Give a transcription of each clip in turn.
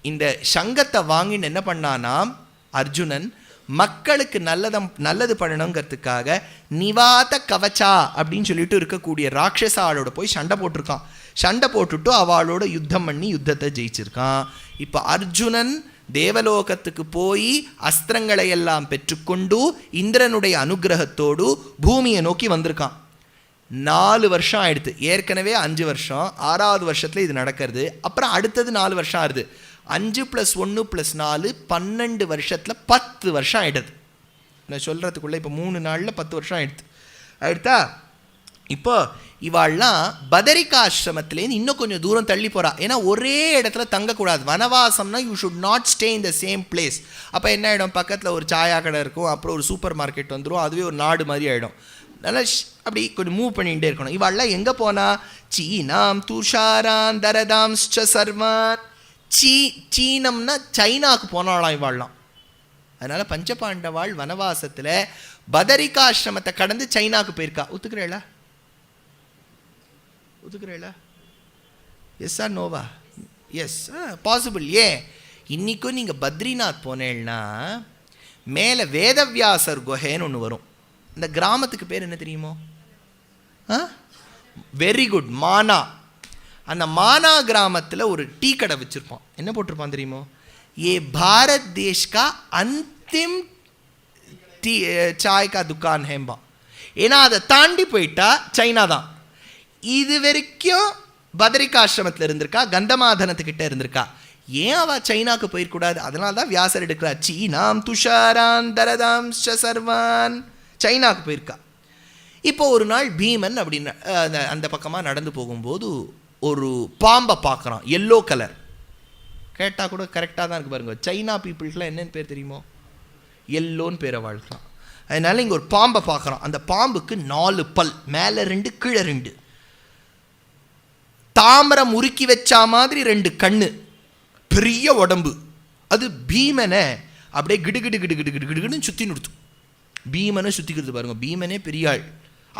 இந்த சங்கத்தை வாங்கின்னு என்ன பண்ணானாம் அர்ஜுனன், மக்களுக்கு நல்லது பண்ணணுங்கிறதுக்காக நிவாத கவச்சா அப்படின்னு சொல்லிட்டு இருக்கக்கூடிய ராட்சசாளோட போய் சண்டை போட்டிருக்கான். சண்டை போட்டுட்டு அவளோட யுத்தம் பண்ணி யுத்தத்தை ஜெயிச்சிருக்கான். இப்போ அர்ஜுனன் தேவலோகத்துக்கு போய் அஸ்திரங்களை எல்லாம் பெற்றுக்கொண்டு இந்திரனுடைய அனுகிரகத்தோடு பூமியை நோக்கி வந்திருக்கான். 4 வருஷம் ஆயிடுது. ஏற்கனவே 5 வருஷம், 6வது வருஷத்துல இது நடக்கிறது. அப்புறம் அடுத்தது 4 வருஷம் ஆகுது. 5 + 1 + 4 12 வருஷத்துல 10 வருஷம் ஆயிடுது. நான் சொல்றதுக்குள்ள இப்போ 3 நாளில் 10 வருஷம் ஆயிடுதா. இப்போ இவாள்லாம் பதரிகாசிரமத்திலேருந்து இன்னும் கொஞ்சம் தூரம் தள்ளி போகிறா. ஏன்னா ஒரே இடத்துல தங்கக்கூடாது. வனவாசம்னா you should not stay in the same place. அப்போ என்ன ஆகிடும், பக்கத்தில் ஒரு சாயா கடை இருக்கும், அப்புறம் ஒரு சூப்பர் மார்க்கெட் வந்துடும், அதுவே ஒரு நாடு மாதிரி ஆகிடும். நல்லா அப்படி கொஞ்சம் மூவ் பண்ணிகிட்டே இருக்கணும். இவாள்லாம் எங்கே போனா, சீனாம் துஷாரான் தரதாம் சர்வான். சீனம்னா சைனாவுக்கு போனாலாம் இவாள்லாம். அதனால் பஞ்சபாண்டவாள் வனவாசத்தில் பதரிகாசிரமத்தை கடந்து சைனாவுக்கு போயிருக்கா. ஒத்துக்கிறேளா? எஸ் ஆர் நோவா? Yes, possible. ஏன், இன்றைக்கும் நீங்கள் பத்ரிநாத் போனேன்னா மேலே வேதவியாசர் குகைன்னு ஒன்று வரும். இந்த கிராமத்துக்கு பேர் என்ன தெரியுமோ? வெரி குட், மானா. அந்த மானா கிராமத்தில் ஒரு டீ கடை வச்சுருப்பான். என்ன போட்டிருப்பான் தெரியுமோ? ஏ பாரத் தேஷ் கா அந்திம் டீ சாய் கா துக்கான் ஹேம்பா. ஏன்னா அதை தாண்டி போயிட்டா சைனா தான். இது வரைக்கும் பதரிகாசிரமத்தில் இருந்திருக்கா, கந்தமாதனத்துக்கிட்ட இருந்திருக்கா. ஏன் அவ சைனாவுக்கு போயிருக்கூடாது? அதனால தான் வியாசர் எடுக்கிறார். சீனாம் துஷாரான் தரதாம் சர்வான். சைனாவுக்கு போயிருக்கா. இப்போ ஒரு நாள் பீமன் அப்படின்னு அந்த பக்கமாக நடந்து போகும்போது ஒரு பாம்பை பார்க்குறான், எல்லோ கலர். கேட்டால் கூட கரெக்டாக தான் இருக்குது பாருங்க. சைனா பீப்புள்ஸ்லாம் என்னென்னு பேர் தெரியுமோ? எல்லோன்னு பேரை வாழ்க்கலாம். அதனால இங்கே ஒரு பாம்பை பார்க்குறான். அந்த பாம்புக்கு 4 பல், மேலே 2 கீழே 2, தாமரம் உருக்கி வச்சா மாதிரி 2 கண்ணு, பெரிய உடம்பு. அது பீமனை அப்படியே கிடுகிடுன்னு சுற்றி நிறுத்தும். பீமனை சுற்றிக்கிறது பாருங்க. பீமனே பெரிய ஆள்,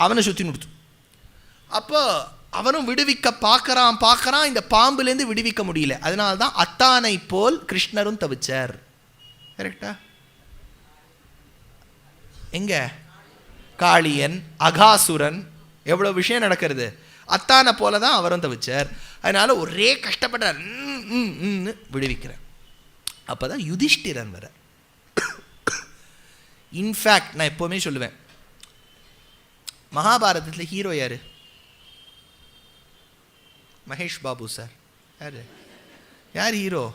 அவனை சுற்றி நிறுத்தும். அப்போ அவனும் விடுவிக்க பார்க்கறான். இந்த பாம்புலேருந்து விடுவிக்க முடியல. அதனால தான் அத்தானை போல் கிருஷ்ணரும் தவிச்சார். கரெக்டா? எங்க காளியன், அகாசுரன், எவ்வளோ விஷயம் நடக்கிறது. அத்தானை போல தான் அவரும் தவிச்சார். அதனால ஒரே கஷ்டப்பட்டார், விடுவிக்கிறார். அப்போ தான் யுதிஷ்டிரன் வர. இன்ஃபேக்ட் நான் எப்போவுமே சொல்லுவேன், மகாபாரதத்தில் ஹீரோ யாரு? மகேஷ் பாபு சார். யார் ஹீரோ?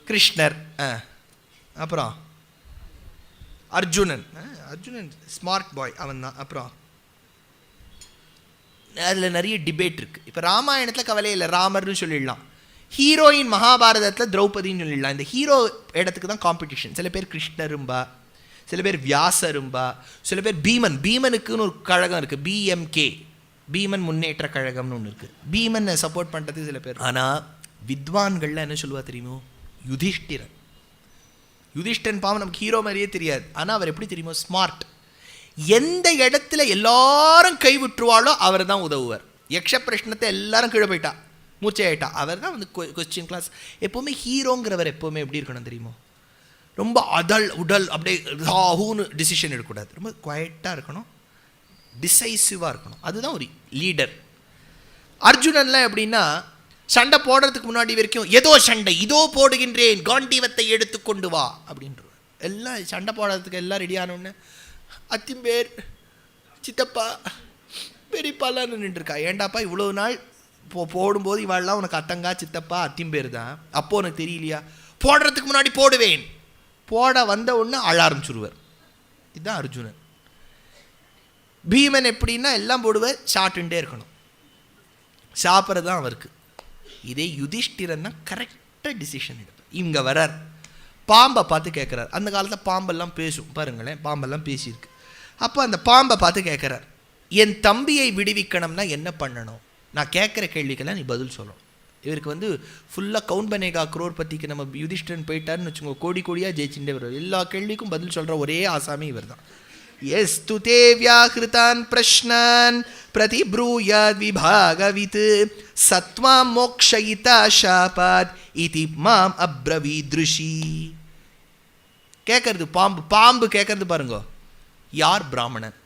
கிருஷ்ணர். அப்புறம் அர்ஜுனன். அர்ஜுனன் ஸ்மார்ட் பாய், அவன் தான். அப்புறம் அதில் நிறைய டிபேட் இருக்குது. இப்போ ராமாயணத்தில் கவலை இல்லை, ராமர்னு சொல்லிடலாம். ஹீரோயின் மகாபாரதத்தில் திரௌபதின்னு சொல்லிடலாம். இந்த ஹீரோ இடத்துக்கு தான் காம்படிஷன். சில பேர் கிருஷ்ணரும்பா, சில பேர் வியாசரும்பா, சில பேர் பீமன். பீமனுக்குன்னு ஒரு கழகம் இருக்குது, BMK, பீமன் முன்னேற்ற கழகம்னு ஒன்று இருக்குது. பீமனை சப்போர்ட் பண்ணுறது சில பேர். ஆனால் வித்வான்களில் என்ன சொல்லுவா தெரியுமோ? யுதிஷ்டிரன். யுதிஷ்டன் பாவம் நமக்கு ஹீரோ மாதிரியே தெரியாது. ஆனால் அவர் எப்படி தெரியுமோ? ஸ்மார்ட். எந்த இடத்துல எல்லாரும் கைவிட்டுருவாளோ அவர் தான் உதவுவார். யக்ஷ பிரஷ்னத்தை எல்லாரும் கீழே போயிட்டா, மூச்சையாயிட்டா, அவர் தான் வந்து கொஸ்டின் கிளாஸ். எப்போவுமே ஹீரோங்கிறவர் எப்போவுமே எப்படி இருக்கணும் தெரியுமோ? ரொம்ப உடல் அப்படியே ராகுன்னு டிசிஷன் எடுக்கக்கூடாது. ரொம்ப குவைட்டாக இருக்கணும், டிசைசிவாக இருக்கணும். அதுதான் ஒரு லீடர். அர்ஜுனன்லாம் எப்படின்னா, சண்டை போடுறதுக்கு முன்னாடி வரைக்கும் ஏதோ சண்டை, இதோ போடுகின்றேன், காண்டீவத்தை எடுத்துக்கொண்டு வா அப்படின்ற. எல்லாம் சண்டை போடுறதுக்கு எல்லாம் ரெடியானோன்னு அத்திம்பேர் சித்தப்பா பெரியப்பாலாம் நின்றுருக்கா. ஏண்டாப்பா இவ்வளோ நாள் போடும்போது இவாள்லாம் உனக்கு அத்தங்கா சித்தப்பா அத்திம்பேர் தான், அப்போ உனக்கு தெரியலையா? போடுறதுக்கு முன்னாடி போடுவேன், போட வந்த உடனே அழ ஆரம்பிச்சுடுவார். இதுதான் அர்ஜுனன். பீமன் எப்படின்னா எல்லாம் போடுவார், சாப்பிட்டுட்டே இருக்கணும், சாப்பிட்றது தான் அவருக்கு. இதே யுதிஷ்டிரன் தான் கரெக்டாக டிசிஷன் எடுப்பார். இங்கே வரார், பாம்பை பார்த்து கேட்குறார். அந்த காலத்தில் பாம்பெல்லாம் பேசும் பாருங்களேன், பாம்பெல்லாம் பேசியிருக்கு. அப்போ அந்த பாம்பை பார்த்து கேட்குறார், என் தம்பியை விடுவிக்கணும்னா என்ன பண்ணணும்? நான் கேட்குற கேள்விக்கெல்லாம் நீ பதில் சொல்லணும். இவருக்கு வந்து ஃபுல்லாக கவுண்ட் பனேகா குரோர்பதிக்கு நம்ம யுதிஷ்டிரன் போயிட்டாருன்னு வச்சுக்கோங்க, கோடி கோடியாக ஜெயிச்சுட்டே வரும். எல்லா கேள்விக்கும் பதில் சொல்கிற ஒரே ஆசாமி இவர் தான். यस्तु ते व्याहृतान् प्रश्नान् प्रतिब्रूयाद् विभागवित् सत्त्वां मोक्षयिता शापात् इति माम् अब्रवीदृषि. கேட்கறது பாம்பு கேட்கறது பாருங்க, யார் பிராமணன்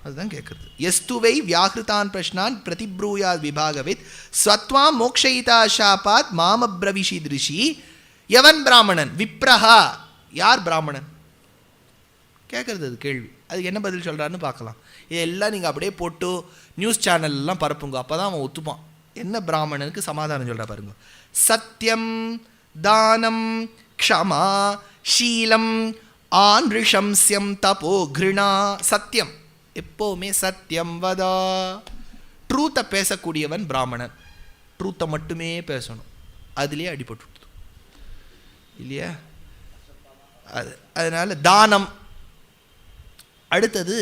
அதுதான் கேட்கறது. எஸ்துவை வியாகிருதான் பிரஷ்னான் பிரதிப்ரூயாத் விபாகவித் ஸ்வத்வாம் மோக்ஷயிதா ஷாபாத் மாமப்ரவிஷி திருஷி. எவன் பிராமணன்? விப்ரஹா. யார் பிராமணன் கேட்கறது அது கேள்வி. அதுக்கு என்ன பதில் சொல்கிறாருன்னு பார்க்கலாம். இதெல்லாம் நீங்கள் அப்படியே போட்டு நியூஸ் சேனல்லாம் பரப்புங்க, அப்போ தான் அவன் ஒத்துப்பான். என்ன பிராமணனுக்கு சமாதானம் சொல்கிறா பாருங்க. சத்தியம் தானம் க்ஷமா ஷீலம் ஆன்ரிஷம்ஸ்யம் தபோ கிருணா. சத்தியம், எப்போவுமே சத்தியம் வதா. ட்ரூத்தை பேசக்கூடியவன் பிராமணன். ட்ரூத்தை மட்டுமே பேசணும், அதுலேயே அடிபட்டு இல்லையா? அதனால் தானம். அடுத்தது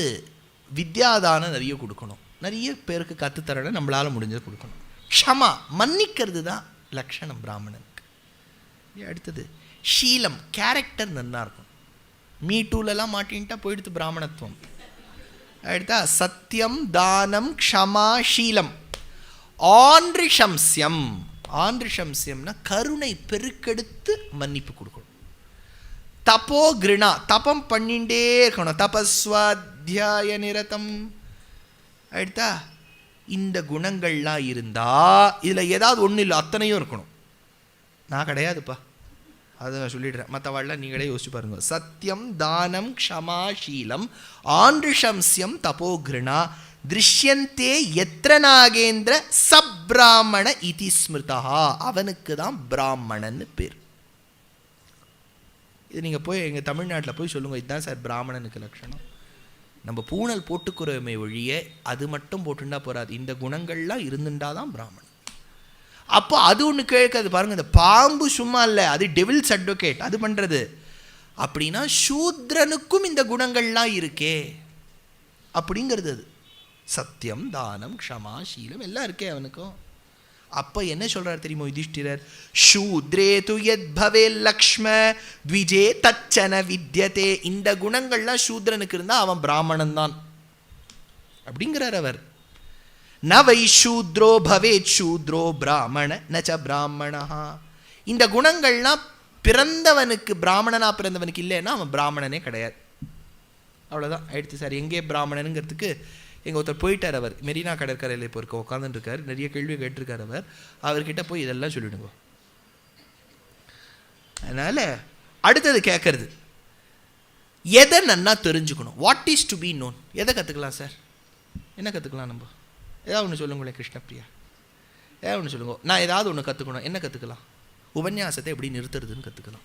வித்யாதானம் நிறைய கொடுக்கணும். நிறைய பேருக்கு கற்றுத்தரணும், நம்மளால் முடிஞ்சது கொடுக்கணும். க்ஷமா, மன்னிக்கிறது தான் லக்ஷணம் பிராமணனுக்கு. அடுத்தது ஷீலம், கேரக்டர் நல்லா இருக்கும். மீ டூலெல்லாம் மாட்டின்ட்டா போயிடுத்து பிராமணத்துவம். அடுத்தா சத்தியம் தானம் க்ஷமா ஷீலம். ஆன்ரிஷம்ஸ்யம், ஆன்ரிஷம்ஸ்யம்னா கருணை பெருக்கெடுத்து மன்னிப்பு கொடுக்கணும். தபோ கிருணா, தபம் பண்ணிகிட்டே இருக்கணும். தபஸ்வாத்தியாய நிரதம். அடுத்தா இந்த குணங்கள்லாம் இருந்தால் இதில் ஏதாவது ஒன்றும் இல்லை, அத்தனையும் இருக்கணும். நான் கிடையாதுப்பா, அதை நான் சொல்லிடுறேன், மற்றவாழ்லாம் நீங்களே யோசிச்சு பாருங்க. சத்தியம் தானம் க்ஷமா ஷீலம் ஆன்ரிஷம்ஸ்யம் தபோ கிருணா திருஷ்யந்தே எத்திர நாகேந்திர சப்ராமண இதி ஸ்மிருதா. அவனுக்கு தான் பிராமணன்னு பேர். இது நீங்கள் போய் எங்கள் தமிழ்நாட்டில் போய் சொல்லுங்கள், இதுதான் சார் பிராமணனுக்கு லட்சணம். நம்ம பூணல் போட்டுக்கிறோமே ஒழிய அது மட்டும் போட்டுண்டா போகாது, இந்த குணங்கள்லாம் இருந்துட்டாதான் பிராமணன். அப்போ அது ஒன்று கேட்காது பாருங்கள். இந்த பாம்பு சும்மா இல்லை, அது டெவில்ஸ் அட்வொகேட், அது பண்ணுறது. அப்படின்னா சூத்ரனுக்கும் இந்த குணங்கள்லாம் இருக்கே அப்படிங்கிறது. அது சத்தியம் தானம் க்ஷமா ஷீலம் எல்லாம் இருக்கே அவனுக்கும். அப்போ என்ன சொல்கிறார் தெரியுமோ யுதிஷ்டிரர்? சூத்ரே து யத் பவே லக்ஷ்ம த்விஜே தச்சன வித்யதே. இந்த குணங்கள்லாம் சூத்ரனுக்கு இருந்தால் அவன் பிராமணன் தான் அப்படிங்கிறார் அவர். ந வை சூத்ரோ பவேத் சூத்ரோ பிராமண நச்ச பிராமணா. இந்த குணங்கள்லாம் பிறந்தவனுக்கு, பிராமணனா பிறந்தவனுக்கு இல்லைன்னா அவன் பிராமணனே கிடையாது. அவ்வளோதான் எடுத்து சார். எங்கே பிராமணனுங்கிறதுக்கு எங்கள் ஒருத்தர் போயிட்டார். அவர் மெரினா கடற்கரையில் இப்போ இருக்க உட்காந்துருக்கார், நிறைய கேள்வி கேட்டிருக்கார் அவர். அவர்கிட்ட போய் இதெல்லாம் சொல்லிவிடுங்க. அதனால் அடுத்தது கேட்கறது எதை நன்னா தெரிஞ்சுக்கணும். What is to be known. எதை கற்றுக்கலாம் சார்? என்ன கற்றுக்கலாம் நம்ம? ஏதாவது ஒன்று சொல்லுங்களேன் கிருஷ்ணப்பிரியா, ஏதாவது ஒன்று சொல்லுங்க. நான் ஏதாவது ஒன்று கற்றுக்கணும். என்ன கற்றுக்கலாம்? உபன்யாசத்தை எப்படி நிறுத்துறதுன்னு கற்றுக்கலாம்.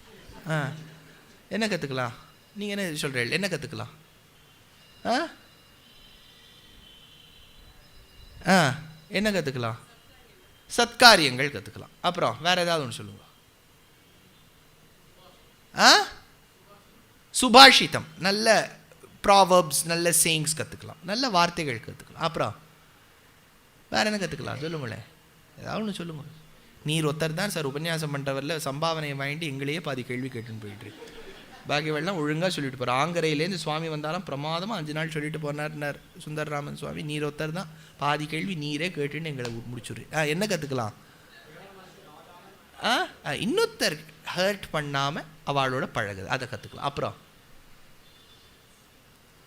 என்ன கற்றுக்கலாம்? நீங்கள் என்ன சொல்கிறீர்கள்? என்ன கற்றுக்கலாம்? என்ன கற்றுக்கலாம்? சத்காரியங்கள் கற்றுக்கலாம். அப்புறம் வேறு ஏதாவது ஒன்று சொல்லுங்க. சுபாஷிதம், நல்ல ப்ராவர்ப்ஸ், நல்ல சேயிங்ஸ் கற்றுக்கலாம், நல்ல வார்த்தைகள் கற்றுக்கலாம். அப்புறம் வேறு என்ன கற்றுக்கலாம் சொல்லுங்களேன், ஏதாவது ஒன்று சொல்லுங்க. நீர் ஒருத்தர் தான் சார் உபன்யாசம் பண்ணுறவரில் சம்பாவனையை வாங்கிட்டு எங்களையே பாதி கேள்வி கேட்டுன்னு போயிட்டு பாக்கியவெல்லாம் ஒழுங்காக சொல்லிட்டு போகிறார். ஆங்கரையிலேருந்து சுவாமி வந்தாலும் பிரமாதமாக 5 நாள் சொல்லிட்டு போனார்னார் சுந்தரராமன் சுவாமி. நீர் ஒருத்தர் தான், பாதி கேள்வி நீரே கேட்டுன்னு எங்களை முடிச்சுடு. என்ன கற்றுக்கலாம்? இன்னொருத்தர் ஹர்ட் பண்ணாமல் அவளோட பழகுது, அதை கற்றுக்கலாம். அப்புறம்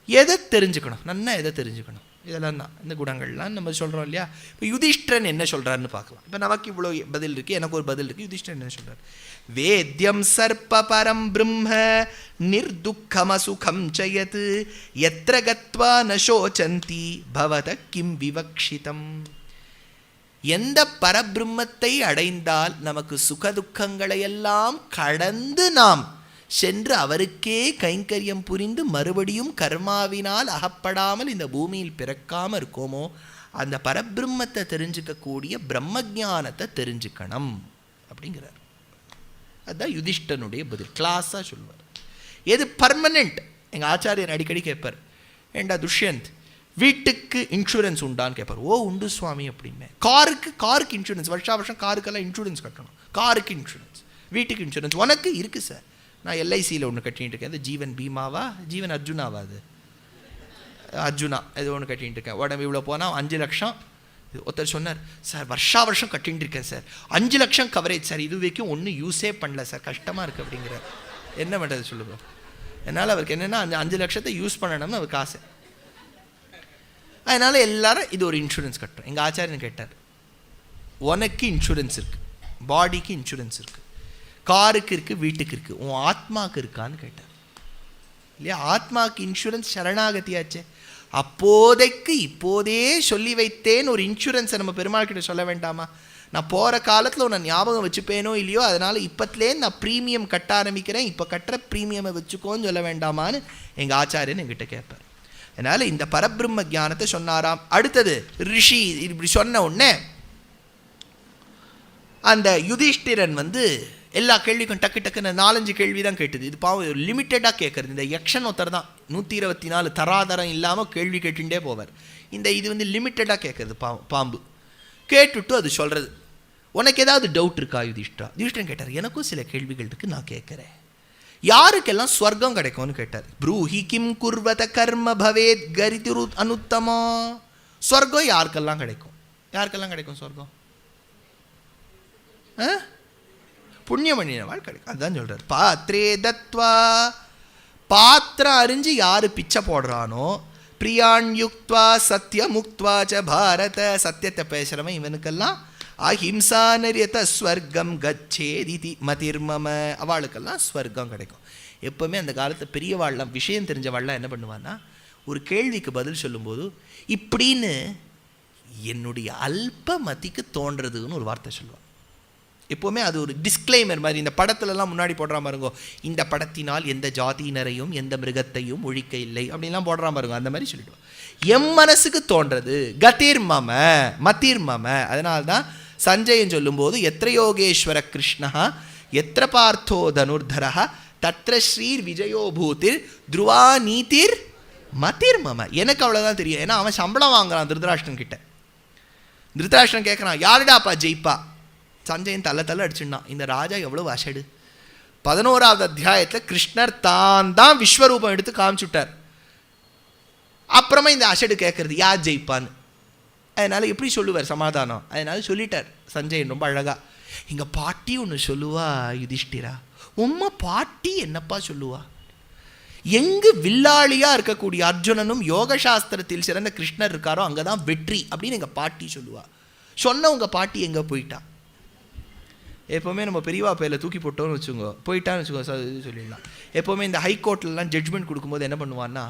எதை தெரிஞ்சுக்கணும்? நன்னா எதை தெரிஞ்சுக்கணும்? இதெல்லாம் தான் இந்த குணங்கள்லாம் நம்ம சொல்கிறோம் இல்லையா. இப்போ யுதிஷ்டிரன் என்ன சொல்கிறாருன்னு பார்க்கலாம். இப்போ நமக்கு இவ்வளோ பதில் இருக்குது, எனக்கு ஒரு பதில் இருக்குது. யுதிஷ்டிரன் என்ன சொல்கிறார்? வேத்யம் சர்ப்ப பரம் பிரம்ம நிர்துக்கமசுகம் சயத் யத்ர கத்வா ந சோசந்தி பவத கிம் விவக்ஷிதம். எந்த பரபிரம்மத்தை அடைந்தால் நமக்கு சுகதுக்கங்களையெல்லாம் கடந்து நாம் சென்று அவருக்கே கைங்கரியம் புரிந்து மறுபடியும் கர்மாவினால் அகப்படாமல் இந்த பூமியில் பிறக்காமல் இருக்கோமோ அந்த பரபிரம்மத்தை தெரிஞ்சுக்கக்கூடிய பிரம்மஜானத்தை தெரிஞ்சுக்கணும் அப்படிங்கிறார். அதுதான் யுதிஷ்டனுடைய பதில். கிளாஸாக சொல்லுவார். எது பர்மனெண்ட்? எங்கள் ஆச்சாரியர் அடிக்கடி கேட்பார், ஏண்டா துஷ்யந்த் வீட்டுக்கு இன்சூரன்ஸ் உண்டான்னு கேட்பார். ஓ உண்டு சுவாமி அப்படின்னு. காருக்கு இன்சூரன்ஸ், வருஷம் காருக்கெல்லாம் இன்சூரன்ஸ் கட்டணும். காருக்கு இன்சூரன்ஸ், வீட்டுக்கு இன்சூரன்ஸ் உனக்கு இருக்குது சார். நான் எல்ஐசியில் ஒன்று கட்டிகிட்டு இருக்கேன். அது ஜீவன் பீமாவா ஜீவன் அர்ஜுனாவா? அது அர்ஜுனா இது ஒன்று கட்டிகிட்டு இருக்கேன், உடம்பு இவ்வளோ போனால் 5 லட்சம். ஒருத்தர் சொன்னார், சார் வருஷம் கட்டிகிட்டு இருக்கேன் சார், 5 லட்சம் கவரேஜ் சார், இது வரைக்கும் ஒன்றும் யூஸே பண்ணல சார், கஷ்டமாக இருக்குது அப்படிங்கிற. என்ன பண்ணுறது சொல்லுங்க. அதனால் அவருக்கு என்னென்னா அந்த 5 லட்சத்தை யூஸ் பண்ணணும்னு அவருக்கு ஆசை. அதனால் எல்லாரும் இது ஒரு இன்சூரன்ஸ் கட்டுறோம். எங்கள் ஆச்சாரியன் கேட்டார், உனக்கு இன்சூரன்ஸ் இருக்குது, பாடிக்கு இன்சூரன்ஸ் இருக்குது, காருக்கு இருக்குது, வீட்டுக்கு இருக்குது, உன் ஆத்மாவுக்கு இருக்கான்னு கேட்டார். இல்லையா? ஆத்மாவுக்கு இன்சூரன்ஸ் சரணாகதியாச்சே. அப்போதைக்கு இப்போதே சொல்லி வைத்தேன் ஒரு இன்சூரன்ஸை நம்ம பெருமாள் கிட்ட சொல்ல வேண்டாமா? நான் போகிற காலத்தில் உன்னை ஞாபகம் வச்சுப்பேனோ இல்லையோ, அதனால் இப்போத்துலேருந்து நான் ப்ரீமியம் கட்ட ஆரம்பிக்கிறேன், இப்போ கட்டுற ப்ரீமியமை வச்சுக்கோன்னு சொல்ல வேண்டாமான்னு எங்கள் ஆச்சாரியன் எங்கிட்ட கேட்பார். அதனால் இந்த பரபிரம்ம ஞானத்தை சொன்னாராம். அடுத்தது ரிஷி இப்படி சொன்ன உடனே அந்த யுதிஷ்டிரன் எல்லா கேள்விக்கும் டக்குன்னு 4-5 கேள்வி தான் கேட்டுது. இது பாவம் லிமிட்டடாக கேட்குறது. இந்த யக்ஷன் ஒருத்தர் தான் 124 தராதரம் இல்லாமல் கேள்வி கேட்டுட்டே போவார். இது லிமிட்டடாக கேட்குறது பாம்பு. கேட்டுட்டு அது சொல்கிறது, உனக்கு ஏதாவது டவுட் இருக்கா யுதிஷ்டா? யுதிஷ்டன் கேட்டார், எனக்கும் சில கேள்விகள் இருக்குது, நான் கேட்குறேன். யாருக்கெல்லாம் ஸ்வர்க்கம் கிடைக்கும்னு கேட்டார். ப்ரூஹி கிம் குர்வத கர்ம பவேத் கரிதிரு அனுத்தமா. ஸ்வர்க்கம் யாருக்கெல்லாம் கிடைக்கும்? யாருக்கெல்லாம் கிடைக்கும் ஸ்வர்க்கம்? புண்ணியமணினவாள் கிடைக்கும். அதுதான் சொல்கிறார். பாத்ரே தத்வா, பாத்திரம் அறிஞ்சு யார் பிச்சை போடுறானோ, பிரியான் யுக்த்வா சத்ய முக்த்வா ச பாரத, சத்தியத்தை பேசுகிறவன் இவனுக்கெல்லாம் அஹிம்சா நரியத ஸ்வர்க்கம் கச்சேதி மதிர்மம, அவளுக்கெல்லாம் ஸ்வர்க்கம் கிடைக்கும். எப்போவுமே அந்த காலத்து பெரியவாள்லாம் விஷயம் தெரிஞ்சவாள்லாம் என்ன பண்ணுவான்னா, ஒரு கேள்விக்கு பதில் சொல்லும்போது இப்படின்னு என்னுடைய அல்ப மதிக்கு தோன்றதுன்னு ஒரு வார்த்தை சொல்லுவாள். எப்போவுமே அது ஒரு டிஸ்க்ளைமர் மாதிரி. இந்த படத்துலலாம் முன்னாடி போடுறா பாருங்கோ, இந்த படத்தினால் எந்த ஜாதியினரையும் எந்த மிருகத்தையும் ஒழிக்க இல்லை அப்படின்லாம் போடுறா பாருங்க. அந்த மாதிரி சொல்லிடுவோம். எம் மனசுக்கு தோன்றது கதிர்மம மதிர்மம. அதனால்தான் சஞ்சயன் சொல்லும்போது எத்திர யோகேஸ்வர கிருஷ்ணா எத்திர பார்த்தோ தனுர்தரா தத்ர ஸ்ரீர் விஜயோபூதிர் துருவா நீதிர் மதிர்மம. எனக்கு அவ்வளோதான் தெரியும். ஏன்னா அவன் சம்பளம் வாங்குறான் திருதராஷ்டிரன் கிட்ட. திருதராஷ்டிரன் கேட்குறான், யாருடாப்பா ஜெயிப்பா? சஞ்சயன் தள்ள அடிச்சுட்டான். இந்த ராஜா எவ்வளவு அசடு. 11வது அத்தியாயத்தில் கிருஷ்ணர் தான் விஸ்வரூபம் எடுத்து காமிச்சுட்டார். அப்புறமா இந்த அசடு கேட்கறது யார் ஜெயிப்பான்னு. அதனால் எப்படி சொல்லுவார் சமாதானம்? அதனால சொல்லிட்டார் சஞ்சயன் ரொம்ப அழகா. எங்கள் பாட்டி ஒன்று சொல்லுவா யுதிஷ்டிரா, உம்மா பாட்டி என்னப்பா சொல்லுவா, எங்கு வில்லாளியாக இருக்கக்கூடிய அர்ஜுனனும் யோக சாஸ்திரத்தில் சிறந்த கிருஷ்ணர் இருக்காரோ அங்கே தான் வெற்றி அப்படின்னு எங்கள் பாட்டி சொல்லுவா. சொன்ன உங்கள் பாட்டி எங்கே போயிட்டா? எப்போவுமே நம்ம பெரியவா பேரில் தூக்கி போட்டோன்னு வச்சுக்கோங்க, போயிட்டான்னு வச்சுக்கோங்க சொல்லிடலாம். எப்போவுமே இந்த ஹைகோர்ட்லலாம் ஜட்ஜ்மெண்ட் கொடுக்கும்போது என்ன பண்ணுவான்னா,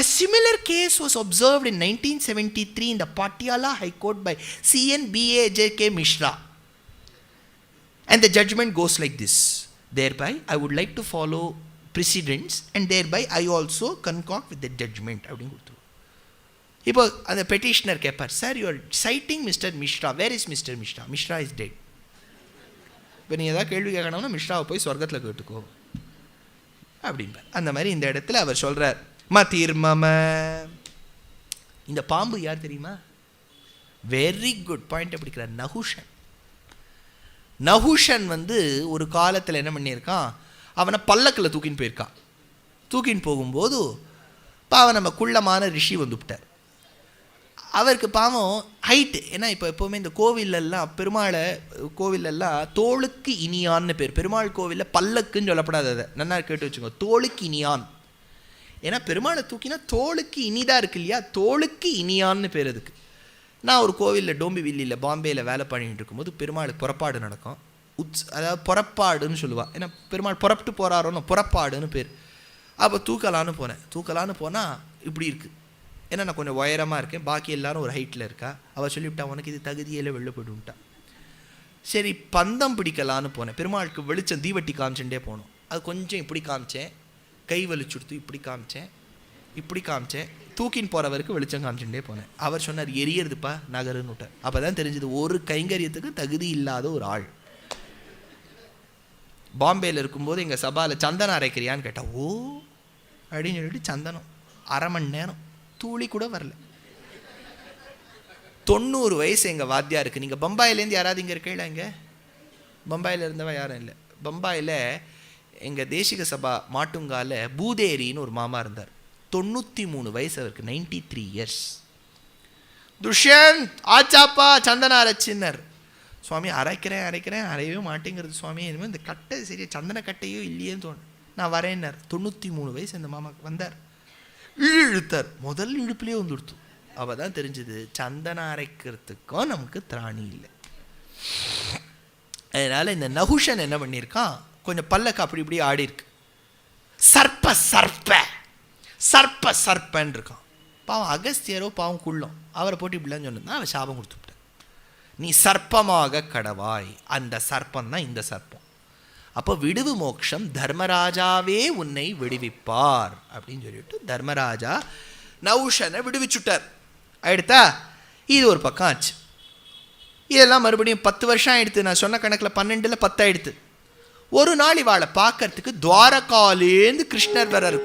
a similar case was observed in 1973 in the Patiala High Court by CNBAJK Mishra. And the judgment goes like this. Thereby, I would like to follow precedents and thereby I also concord with the judgment. அப்படின்னு கொடுத்துருவோம். இப்போ அந்த petitioner கேட்பார், sir you are citing mister Mishra, where is mister Mishra? Mishra is dead. இப்போ நீ ஏதாவது கேள்வி கேட்கணும்னா மிஸ்ராவை போய் சொர்க்கத்தில் கேட்டுக்கோ அப்படின்பார். அந்த மாதிரி இந்த இடத்துல அவர் சொல்கிறார் மதிர்மம. இந்த பாம்பு யார் தெரியுமா? வெரி குட் பாயிண்ட் பிடிக்கிறார். நகுஷன். நகுஷன் ஒரு காலத்தில் என்ன பண்ணியிருக்கான், அவனை பல்லக்கில் தூக்கின்னு போயிருக்கான். தூக்கின்னு போகும்போது பாவம் நம்ம குள்ளமான ரிஷி வந்துவிட்டார். அவருக்கு பாவம் ஹைட்டு. ஏன்னா இப்போ எப்போவுமே இந்த கோவிலெல்லாம் பெருமாளை கோவிலெல்லாம் தோளுக்கு இனியான்னு பேர். பெருமாள் கோவிலில் பல்லக்குன்னு சொல்லப்படாது. அதை நல்லா கேட்டு வச்சுக்கோங்க, தோளுக்கு இனியான். ஏன்னா பெருமாளை தூக்கினா தோளுக்கு இனிதாக இருக்கு இல்லையா, தோளுக்கு இனியான்னு பேர் அதுக்கு. நான் ஒரு கோவிலில் டோம்பிவில்லியில் பாம்பேயில் வேலை பண்ணிட்டு இருக்கும்போது பெருமாளுக்கு புறப்பாடு நடக்கும். அதாவது புறப்பாடுன்னு சொல்லுவாள். ஏன்னா பெருமாள் புறப்பட்டு போகிறாரோன்னு புறப்பாடுன்னு பேர். அப்போ தூக்கலான்னு போனால் இப்படி இருக்குது. ஏன்னா நான் கொஞ்சம் உயரமாக இருக்கேன், பாக்கி எல்லாரும் ஒரு ஹைட்டில் இருக்கா. அவள் சொல்லிவிட்டா, உனக்கு இது தகுதியில் வெளில போய்ட்டுட்டா. சரி பந்தம் பிடிக்கலான்னு போனேன். பெருமாளுக்கு வெளிச்சம் தீவட்டி காமிச்சுட்டே போனோம். அது கொஞ்சம் இப்படி காமிச்சேன், கை வலிச்சுடுத்து இப்படி காமிச்சேன், தூக்கின்னு போகிறவருக்கு வெளிச்சம் காமிச்சுட்டே போனேன். அவர் சொன்னார், எரியறதுப்பா நகருன்னு விட்டார். அப்போ தான் தெரிஞ்சது ஒரு கைங்கரியத்துக்கு தகுதி இல்லாத ஒரு ஆள். பாம்பேயில் இருக்கும்போது எங்கள் சபாவில் சந்தனம் அரைக்கிறியான்னு கேட்டால், ஓ அப்படின்னு சொல்லிட்டு சந்தனம் 1/2 மணி நேரம் தூளி கூட வரல. 90 வயசு எங்கள் வாத்தியா இருக்குது. நீங்கள் பம்பாயிலேருந்து யாராவது இங்கே இருக்கீங்களா? இங்கே பம்பாயில் இருந்தவா யாரும் இல்லை. பம்பாயில் எங்கள் தேசிக சபா மாட்டுங்கால பூதேரின்னு ஒரு மாமா இருந்தார். 93 வயசு அவருக்கு, 93 இயர்ஸ். துஷ்யந்த் ஆச்சாப்பா சந்தன அரைச்சின்னர். சுவாமி அரைக்கிறேன் அரையவே மாட்டேங்கிறது சுவாமி, இனிமேல் இந்த கட்டை சரியா சந்தன கட்டையோ இல்லையேன்னு தோணும். நான் வரேன்னார். 93 வயசு அந்த மாமாக்கு. வந்தார், இழுத்தார். முதல் இழுப்புலேயே வந்துடுத்து. அவள் தான் தெரிஞ்சது சந்தனம் அரைக்கிறதுக்கும் நமக்கு திராணி இல்லை. அதனால் இந்த நகுஷன் என்ன பண்ணியிருக்கான், கொஞ்சம் பல்லக்கு அப்படி இப்படி ஆடி இருக்கு. சர்ப்பன்னு இருக்கான். பாவம் அகஸ்தியரோ பாவம் குள்ளம், அவரை போட்டு இப்படிலாம் சொன்னா அவன் சாபம் கொடுத்துட்டான். நீ சர்ப்பமாக கடவாய். அந்த சர்ப்பம் தான் இந்த சர்ப்பம். அப்போ விடுவு மோட்சம், தர்மராஜாவே உன்னை விடுவிப்பார் அப்படின்னு சொல்லிட்டு தர்மராஜா நவுஷனை விடுவிச்சுட்டார். ஆயிடுத்தா? இது ஒரு பக்கம் ஆச்சு. இதெல்லாம் மறுபடியும் 10 வருஷம் ஆயிடுத்து. நான் சொன்ன கணக்கில் 12ல் 10 ஆயிடுத்து. ஒரு நாள் இவாளை பார்க்கறதுக்கு துவாரகாலேருந்து கிருஷ்ணர் வர்றாரு.